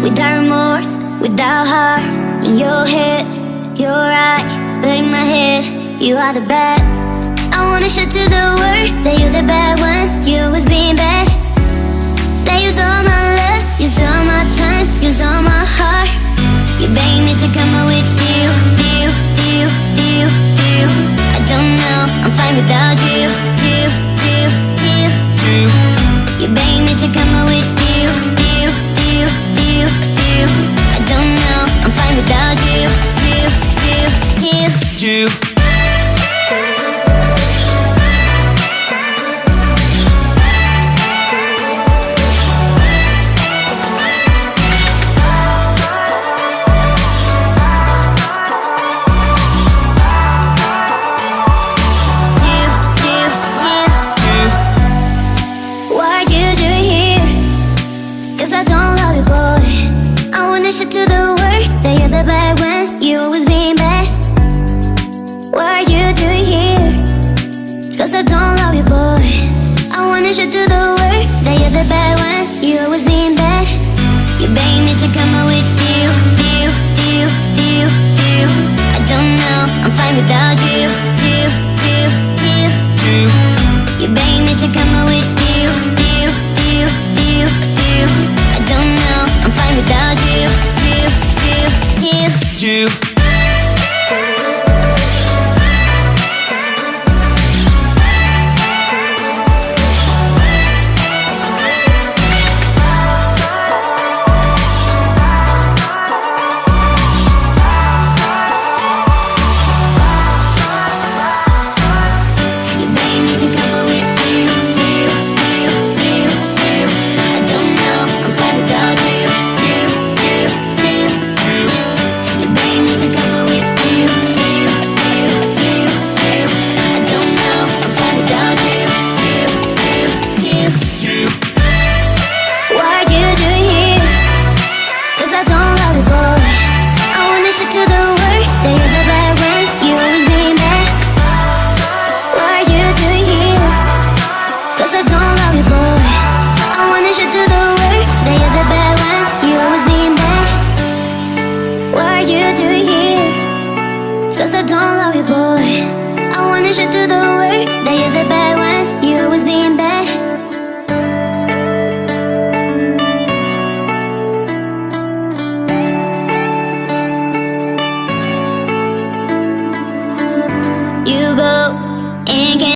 without remorse, without heart. In your head, you're right, but in my head, you are the bad. I wanna show to the world that you're the bad one. You was being bad. That use all my love, use all my time, use all my heart. You begged me to come out with you. I don't know, I'm fine without you. You begged me to come out with you. I don't know, I'm fine without you. To the world that you're the bad one. You always being bad. What are you doing here? Cause I don't love you, boy. I wanna show to the world that you're the bad one. You always being bad. You begged me to come out with you. I don't know, I'm fine without you. You begged me to come out with you. I don't know, I'm fine without you. Cause I don't love you, boy. I wanna show to the world that you're the bad one. You always being bad. You go and can't